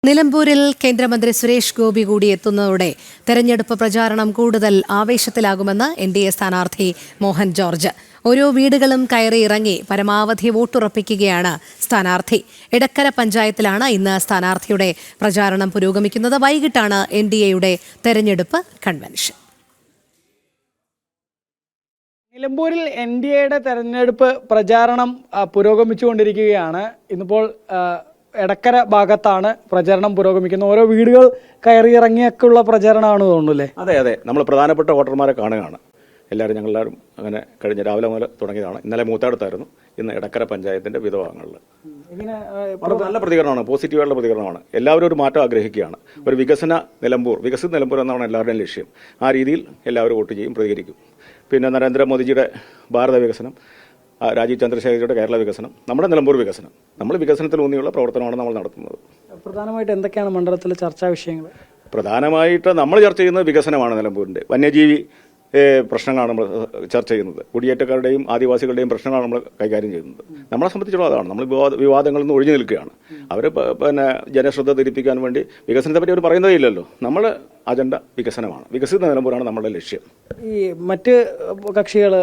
നിലമ്പൂരിൽ കേന്ദ്രമന്ത്രി സുരേഷ് ഗോപി കൂടി എത്തുന്നതോടെ തെരഞ്ഞെടുപ്പ് പ്രചാരണം കൂടുതൽ ആവേശത്തിലാകുമെന്ന് എൻഡിഎ സ്ഥാനാർത്ഥി മോഹൻ ജോർജ്. ഓരോ വീടുകളും കയറി ഇറങ്ങി പരമാവധി വോട്ടുറപ്പിക്കുകയാണ് സ്ഥാനാർത്ഥി. എടക്കര പഞ്ചായത്തിലാണ് ഇന്ന് സ്ഥാനാർത്ഥിയുടെ പ്രചാരണം പുരോഗമിക്കുന്നത്. വൈകിട്ടാണ് എൻഡിഎയുടെ തെരഞ്ഞെടുപ്പ് കൺവെൻഷൻ. നിലമ്പൂരിൽ എൻഡിഎയുടെ തെരഞ്ഞെടുപ്പ് പ്രചാരണം പുരോഗമിച്ചുകൊണ്ടിരിക്കുകയാണ്. ഇന്നിപ്പോൾ എടക്കര ഭാഗത്താണ് പ്രചരണം പുരോഗമിക്കുന്നത്. ഓരോ വീടുകൾ കയറിയിറങ്ങിയൊക്കെയുള്ള പ്രചാരണമാണ് തോന്നുന്നു. അതെ, നമ്മൾ പ്രധാനപ്പെട്ട വോട്ടർമാരെ കാണുകയാണ്. ഞങ്ങളെല്ലാവരും അങ്ങനെ കഴിഞ്ഞ രാവിലെ മുതൽ തുടങ്ങിയതാണ്. ഇന്നലെ മൂത്താടത്തായിരുന്നു, ഇന്ന് എടക്കര പഞ്ചായത്തിന്റെ വിധഭാഗങ്ങളിൽ നല്ല പ്രതികരണമാണ്, പോസിറ്റീവായിട്ടുള്ള പ്രതികരണമാണ്. എല്ലാവരും ഒരു മാറ്റം ആഗ്രഹിക്കുകയാണ്. ഒരു വികസിത നിലമ്പൂർ എന്നാണ് എല്ലാവരുടെയും ലക്ഷ്യം. ആ രീതിയിൽ എല്ലാവരും വോട്ട് ചെയ്യും, പ്രതികരിക്കും. പിന്നെ നരേന്ദ്രമോദിജിയുടെ ഭാരത വികസനം, രാജീവ് ചന്ദ്രശേഖരയുടെ കേരള വികസനം, നമ്മുടെ നിലമ്പൂർ വികസനം, നമ്മൾ വികസനത്തിൽ ഊന്നിയുള്ള പ്രവർത്തനമാണ് നമ്മൾ നടത്തുന്നത്. പ്രധാനമായിട്ട് എന്തൊക്കെയാണ് മണ്ഡലത്തിലെ ചർച്ചാ വിഷയങ്ങൾ? പ്രധാനമായിട്ട് നമ്മൾ ചർച്ച ചെയ്യുന്നത് വികസനമാണ്. നിലമ്പൂരിന്റെ വന്യജീവി പ്രശ്നങ്ങളാണ് നമ്മൾ ചർച്ച ചെയ്യുന്നത്. കുടിയേറ്റക്കാരുടെയും ആദിവാസികളുടെയും പ്രശ്നങ്ങളാണ് നമ്മൾ കൈകാര്യം ചെയ്യുന്നത്. നമ്മളെ സംബന്ധിച്ചുള്ള അതാണ്. നമ്മൾ വിവാദങ്ങളിൽ നിന്ന് ഒഴിഞ്ഞു നിൽക്കുകയാണ്. അവർ ജനശ്രദ്ധ തിരിപ്പിക്കാൻ വേണ്ടി വികസനത്തെ പറ്റി അവർ പറയുന്നതേ ഇല്ലല്ലോ. നമ്മൾ അജണ്ട വികസനമാണ്. വികസിത നിലമ്പൂരാണ് നമ്മുടെ ലക്ഷ്യം. ഈ മറ്റ് കക്ഷികൾ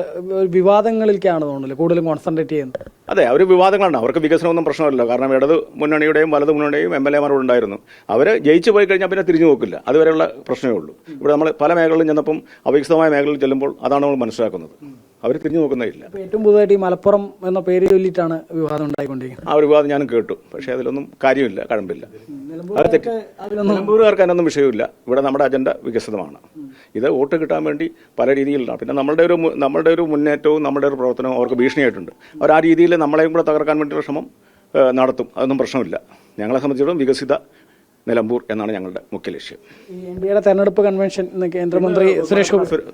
വിവാദങ്ങളിലേക്കാണ് തോന്നുന്നില്ല കൂടുതലും കോൺസെൻട്രേറ്റ് ചെയ്യുന്നത്. അതെ, അവർ വിവാദങ്ങളാണ്. അവർക്ക് വികസനമൊന്നും പ്രശ്നമല്ല. കാരണം ഇടത് മുന്നണിയുടെയും വലതു മുന്നണിയുടെയും MLA-മാരോട് ഉണ്ടായിരുന്നു. അവർ ജയിച്ചു പോയി കഴിഞ്ഞാൽ പിന്നെ തിരിഞ്ഞു നോക്കില്ല. അതുവരെയുള്ള പ്രശ്നമേ ഉള്ളൂ. ഇവിടെ നമ്മൾ പല മേഖലകളിലും ചെന്നപ്പം അവികസിതമായ മേഖലയിൽ ചെല്ലുമ്പോൾ അതാണ് നമ്മൾ മനസ്സിലാക്കുന്നത്. അവർ തിരിഞ്ഞു നോക്കുന്നേയില്ല. ഏറ്റവും പുതുതായിട്ട് ഈ മലപ്പുറം എന്ന പേര് ചൊല്ലിയിട്ടാണ് വിവാദം ഉണ്ടായിക്കൊണ്ടിരിക്കുന്നത്. ആ ഒരു വിവാദം ഞാനും കേട്ടു. പക്ഷേ അതിലൊന്നും കാര്യമില്ല, കഴമ്പില്ല. അത് തെറ്റി. നിലമ്പൂരുകാർക്ക് അതിനൊന്നും വിഷയമില്ല. ഇവിടെ നമ്മുടെ അജണ്ട വികസിതമാണ്. ഇത് വോട്ട് കിട്ടാൻ വേണ്ടി പല രീതിയിലാണ്. പിന്നെ നമ്മളുടെ ഒരു മുന്നേറ്റവും നമ്മുടെ ഒരു പ്രവർത്തനവും അവർക്ക് ഭീഷണിയായിട്ടുണ്ട്. അവർ ആ രീതിയിൽ നമ്മളെയും കൂടെ തകർക്കാൻ വേണ്ടിയുള്ള ശ്രമം നടത്തും. അതൊന്നും പ്രശ്നമില്ല. ഞങ്ങളെ സംബന്ധിച്ചിടത്തോളം വികസിത നിലമ്പൂർ എന്നാണ് ഞങ്ങളുടെ മുഖ്യ ലക്ഷ്യം. ഇന്ത്യയുടെ തെരഞ്ഞെടുപ്പ് കൺവെൻഷൻ കേന്ദ്രമന്ത്രി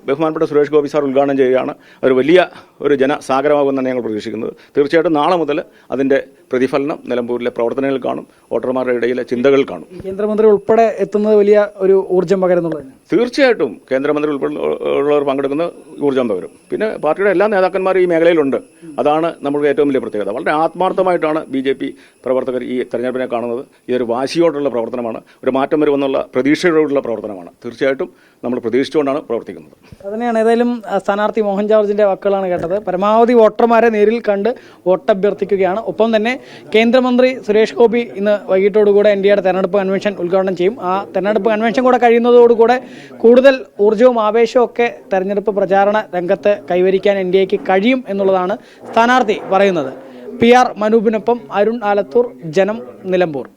ബഹുമാനപ്പെട്ട സുരേഷ് ഗോപി സാർ ഉദ്ഘാടനം ചെയ്യുകയാണ്. ഒരു വലിയ ഒരു ജനസാഗരമാകുമെന്നാണ് ഞങ്ങൾ പ്രതീക്ഷിക്കുന്നത്. തീർച്ചയായിട്ടും നാളെ മുതൽ അതിന്റെ പ്രതിഫലനം നിലമ്പൂരിലെ പ്രവർത്തനങ്ങളിൽ കാണും, വോട്ടർമാരുടെ ഇടയിലെ ചിന്തകൾ കാണും. കേന്ദ്രമന്ത്രി ഉൾപ്പെടെ എത്തുന്നത് വലിയ ഒരു ഊർജ്ജം പകരുന്നുള്ളത്. തീർച്ചയായിട്ടും കേന്ദ്രമന്ത്രി ഉൾപ്പെടെയുള്ളവർ പങ്കെടുക്കുന്ന ഊർജ്ജം പകരും. പിന്നെ പാർട്ടിയുടെ എല്ലാ നേതാക്കന്മാരും ഈ മേഖലയിലുണ്ട്. അതാണ് നമ്മുടെ ഏറ്റവും വലിയ പ്രത്യേകത. വളരെ ആത്മാർത്ഥമായിട്ടാണ് BJP പ്രവർത്തകർ ഈ തെരഞ്ഞെടുപ്പിനെ കാണുന്നത്. ഇതൊരു വാശിയോടുള്ള പ്രവർത്തനമാണ്, ഒരു മാറ്റം വരുമെന്നുള്ള പ്രതീക്ഷയോടുള്ള പ്രവർത്തനമാണ്. തീർച്ചയായിട്ടും നമ്മൾ പ്രതീക്ഷിച്ചുകൊണ്ടാണ് പ്രവർത്തിക്കുന്നത്. അതുതന്നെയാണ് ഏതായാലും സ്ഥാനാർത്ഥി മോഹൻ ജോർജിന്റെ വാക്കുകളാണ് കേട്ടത്. പരമാവധി വോട്ടർമാരെ നേരിൽ കണ്ട് വോട്ടഭ്യർത്ഥിക്കുകയാണ്. ഒപ്പം തന്നെ കേന്ദ്രമന്ത്രി സുരേഷ് ഗോപി ഇന്ന് വൈകിട്ടോടുകൂടെ ഇന്ത്യയുടെ തെരഞ്ഞെടുപ്പ് കൺവെൻഷൻ ഉദ്ഘാടനം ചെയ്യും. ആ തെരഞ്ഞെടുപ്പ് കൺവെൻഷൻ കൂടെ കഴിയുന്നതോടുകൂടെ കൂടുതൽ ഊർജ്ജവും ആവേശവും ഒക്കെ തെരഞ്ഞെടുപ്പ് പ്രചാരണ രംഗത്ത് കൈവരിക്കാൻ NDAക്ക് കഴിയും എന്നുള്ളതാണ് സ്ഥാനാർത്ഥി പറയുന്നത്. PR മനൂപിനൊപ്പം അരുൺ ആലത്തൂർ, ജനം, നിലമ്പൂർ.